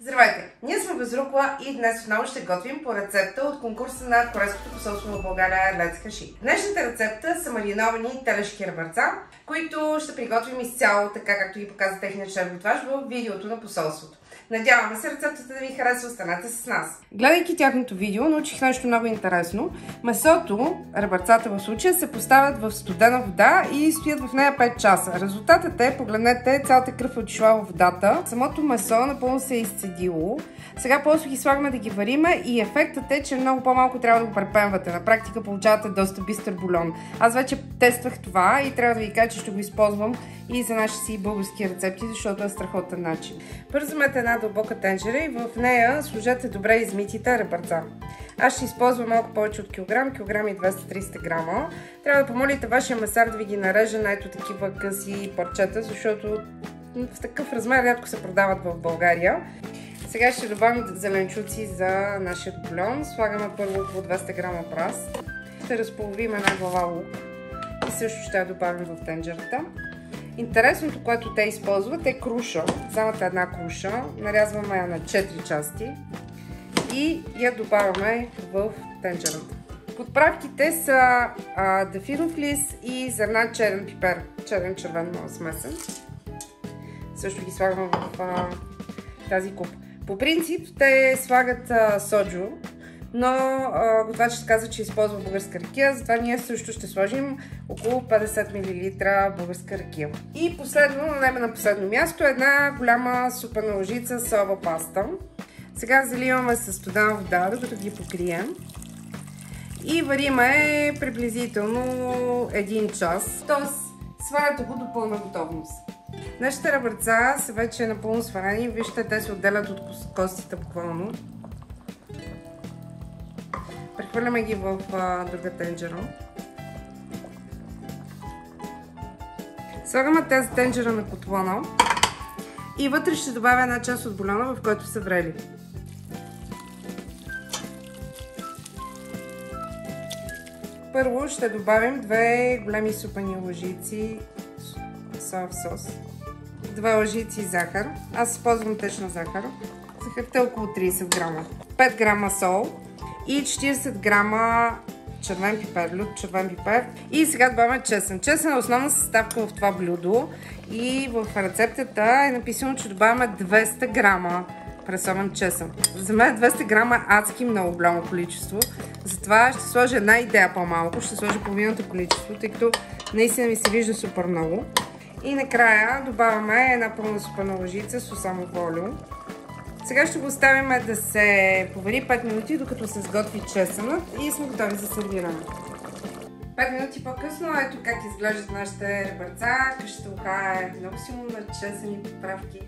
Здравейте! Ние сме Безрукова и днес отново ще готвим по рецепта от конкурса на Корейското посолство в България Let's Hashi. Днешната рецепта са мариновани телешки ребърца, които ще приготвим изцяло така, както ги показа техният шеф-готвач в видеото на посолството. Надяваме се рецептата да ви харесва, останете с нас. Гледайки тяхното видео, научих нещо много интересно. Месото, ребърцата в случая, се поставят в студена вода и стоят в нея 5 часа. Резултатът е, погледнете, цялата кръв е отишла в водата. Самото месо напълно се е изцедило. Сега после ги слагаме да ги вариме и ефектът е, че много по-малко трябва да го препенвате. На практика получавате доста бистър бульон. Аз вече тествах това и трябва да ви кажа, че ще го използвам и за наши си български рецепти, защото е страхотен начин. Първо вземете една дълбока тенджера и в нея сложете добре измитите ребърца. Аз ще използвам малко повече от килограм и 230 грама. Трябва да помолите вашия месар да ви ги нареже на ето такива къси парчета, защото в такъв размер рядко се продават в България. Сега ще добавим зеленчуци за нашия бульон. Слагаме първо около 200 грама прас. Ще разполовим една глава лук и също ще я добавим в тенджерата. Интересното, което те използват, е круша. Вземате една круша, нарязваме я на 4 части и я добавяме в тенджерата. Подправките са дафинов лист и зърна черен пипер, черен-червен смесен. Също ги слагаме в тази купа. По принцип те слагат соджо, но готвачът каза, че използва българска ракия, затова ние също ще сложим около 50 мл българска ракия. И последно, но не на последно място, една голяма супена лъжица соева паста. Сега заливаме с студена вода, докато ги покрием. И вариме приблизително 1 час, т.е. сваляте го до пълна готовност. Нашите ребърца са вече напълно сварени. Вижте, те се отделят от костите буквално. Прехвърляме ги в друга тенджера. Слагаме тази тенджера на котлона и вътре ще добавя една част от бульона, в който са врели. Първо ще добавим 2 големи супени лъжици соев сос, 2 лъжици захар. Аз използвам течна захар. Захарта е около 30 грама. 5 грама сол и 40 грама червен пипер, лют червен пипер. И сега добавяме чесън. Чесън е основна съставка в това блюдо и в рецептата е написано, че добавяме 200 грама пресован чесън. За мен 200 грама адски много голямо количество. Затова ще сложа една идея по-малко, ще сложа половината количество, тъй като наистина ми се вижда супер много. И накрая добавяме една пълна супена лъжица с осамово олио. Сега ще го оставим да се повари 5 минути, докато се сготви чесънът и сме готови за сервиране. 5 минути по-късно, ето как изглеждат нашите ребърца. Къщата уха е много силно начесани подправки.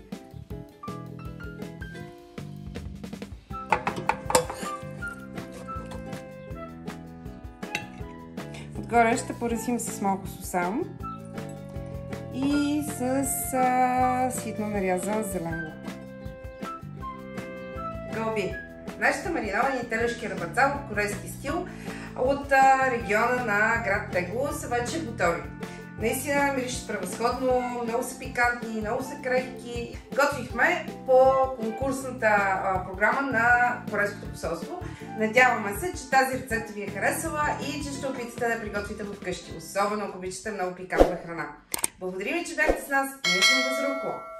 Отгоре ще поръсим с малко сусам и с ситно нарязан зелен лук. Гълби! Нашите мариновани телешки ребърца в корейски стил от региона на град Тегло са вече готови. Наистина миришат превъзходно, много са пикантни, много са крехки. Готвихме по конкурсната програма на Корейското посолство. Надяваме се, че тази рецепта ви е харесала и че ще опитате да я приготвите вкъщи, особено ако обичате много пикантна храна. Благодарим ви, че бяхте с нас. Ние сме Безрукова.